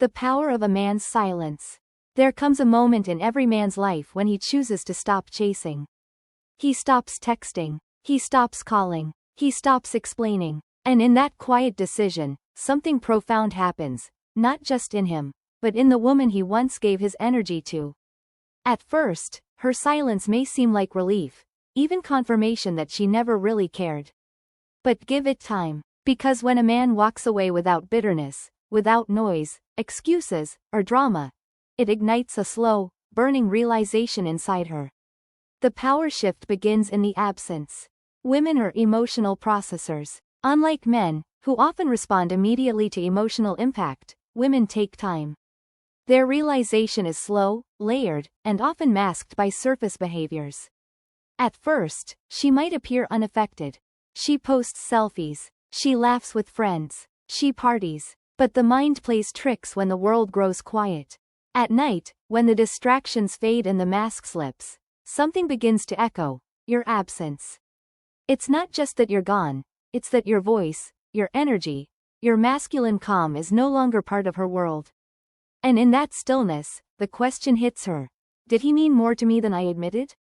The power of a man's silence. There comes a moment in every man's life when he chooses to stop chasing. He stops texting. He stops calling. He stops explaining. And in that quiet decision, something profound happens, not just in him, but in the woman he once gave his energy to. At first, her silence may seem like relief, even confirmation that she never really cared. But give it time, because when a man walks away without bitterness, without noise, excuses, or drama, it ignites a slow, burning realization inside her. The power shift begins in the absence. Women are emotional processors. Unlike men, who often respond immediately to emotional impact, women take time. Their realization is slow, layered, and often masked by surface behaviors. At first, she might appear unaffected. She posts selfies. She laughs with friends. She parties. But the mind plays tricks when the world grows quiet. At night, when the distractions fade and the mask slips, something begins to echo: your absence. It's not just that you're gone, it's that your voice, your energy, your masculine calm is no longer part of her world. And in that stillness, the question hits her: did he mean more to me than I admitted?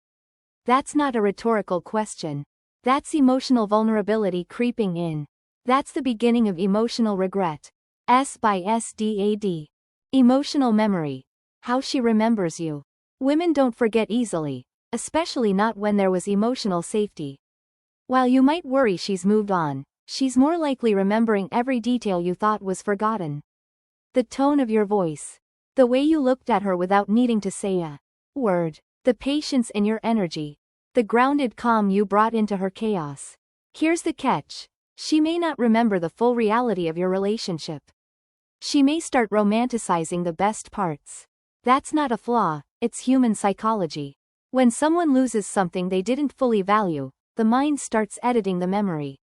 That's not a rhetorical question. That's emotional vulnerability creeping in. That's the beginning of emotional regret. SDAD. Emotional memory. How she remembers you. Women don't forget easily, especially not when there was emotional safety. While you might worry she's moved on, she's more likely remembering every detail you thought was forgotten. The tone of your voice. The way you looked at her without needing to say a word. The patience in your energy. The grounded calm you brought into her chaos. Here's the catch. She may not remember the full reality of your relationship. She may start romanticizing the best parts. That's not a flaw, it's human psychology. When someone loses something they didn't fully value, the mind starts editing the memory.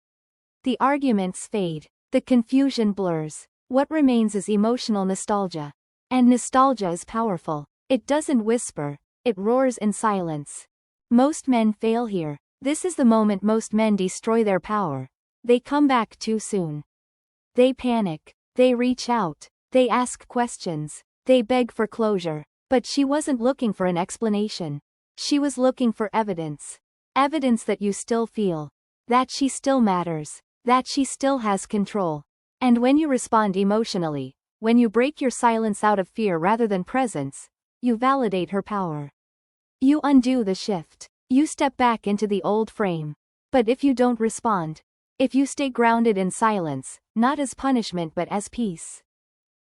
The arguments fade. The confusion blurs. What remains is emotional nostalgia. And nostalgia is powerful. It doesn't whisper, it roars in silence. Most men fail here. This is the moment most men destroy their power. They come back too soon. They panic. They reach out. They ask questions. They beg for closure. But she wasn't looking for an explanation. She was looking for evidence. Evidence that you still feel. That she still matters. That she still has control. And when you respond emotionally, when you break your silence out of fear rather than presence, you validate her power. You undo the shift. You step back into the old frame. But if you don't respond, if you stay grounded in silence, not as punishment but as peace,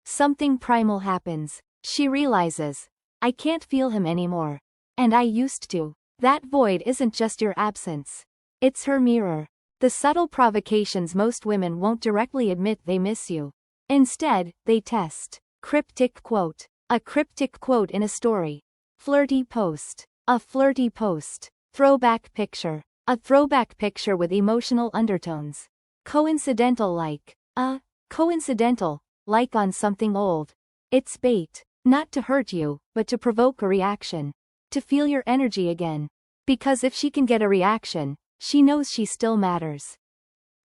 something primal happens. She realizes, I can't feel him anymore. And I used to. That void isn't just your absence. It's her mirror. The subtle provocations most women won't directly admit they miss you. Instead, they test. Cryptic quote. A cryptic quote in a story. Flirty post. A flirty post. Throwback picture. A throwback picture with emotional undertones. Coincidental like. A coincidental, like on something old. It's bait. Not to hurt you, but to provoke a reaction. To feel your energy again. Because if she can get a reaction, she knows she still matters.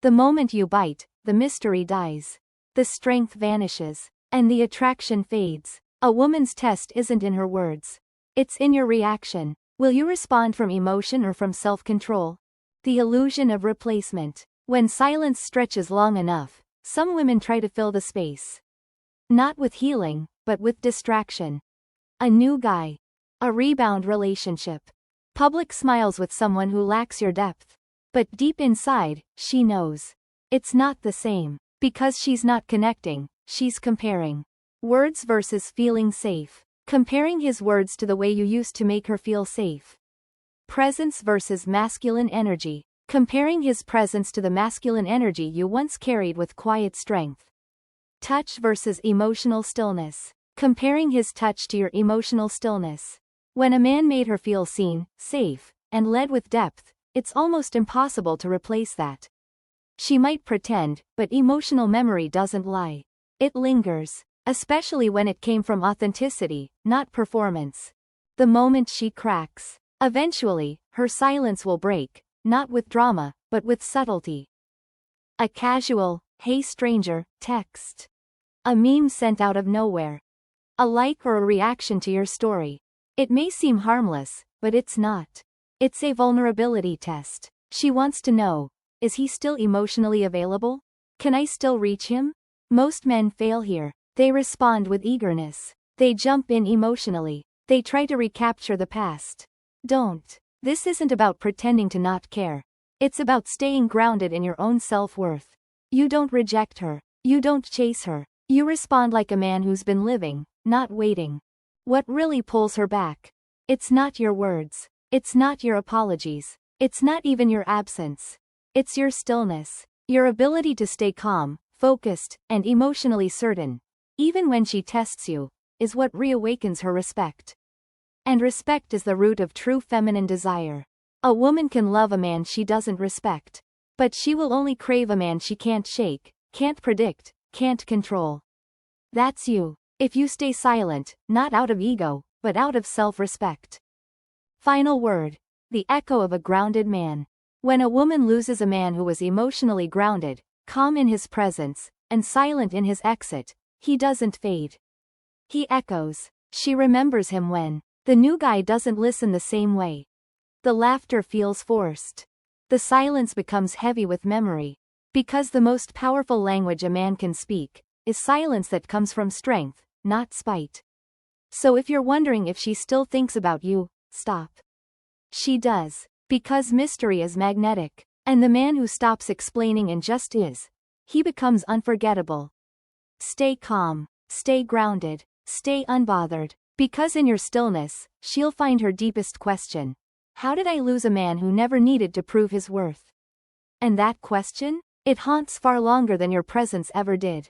The moment you bite, the mystery dies. The strength vanishes. And the attraction fades. A woman's test isn't in her words. It's in your reaction. Will you respond from emotion or from self-control? The illusion of replacement. When silence stretches long enough, some women try to fill the space. Not with healing, but with distraction. A new guy. A rebound relationship. Public smiles with someone who lacks your depth. But deep inside, she knows. It's not the same. Because she's not connecting, she's comparing. Words versus feeling safe. Comparing his words to the way you used to make her feel safe. Presence versus masculine energy. Comparing his presence to the masculine energy you once carried with quiet strength. Touch versus emotional stillness. Comparing his touch to your emotional stillness. When a man made her feel seen, safe, and led with depth, it's almost impossible to replace that. She might pretend, but emotional memory doesn't lie. It lingers. Especially when it came from authenticity, not performance. The moment she cracks. Eventually, her silence will break, not with drama, but with subtlety. A casual, "Hey stranger," text. A meme sent out of nowhere. A like or a reaction to your story. It may seem harmless, but it's not. It's a vulnerability test. She wants to know, is he still emotionally available? Can I still reach him? Most men fail here. They respond with eagerness. They jump in emotionally. They try to recapture the past. Don't. This isn't about pretending to not care. It's about staying grounded in your own self-worth. You don't reject her. You don't chase her. You respond like a man who's been living, not waiting. What really pulls her back? It's not your words. It's not your apologies. It's not even your absence. It's your stillness. Your ability to stay calm, focused, and emotionally certain, even when she tests you, is what reawakens her respect. And respect is the root of true feminine desire. A woman can love a man she doesn't respect. But she will only crave a man she can't shake, can't predict, can't control. That's you. If you stay silent, not out of ego, but out of self-respect. Final word. The echo of a grounded man. When a woman loses a man who was emotionally grounded, calm in his presence, and silent in his exit, he doesn't fade. He echoes. She remembers him when the new guy doesn't listen the same way. The laughter feels forced. The silence becomes heavy with memory. Because the most powerful language a man can speak is silence that comes from strength, not spite. So if you're wondering if she still thinks about you, stop. She does. Because mystery is magnetic. And the man who stops explaining and just is, he becomes unforgettable. Stay calm. Stay grounded. Stay unbothered. Because in your stillness, she'll find her deepest question. How did I lose a man who never needed to prove his worth? And that question? It haunts far longer than your presence ever did.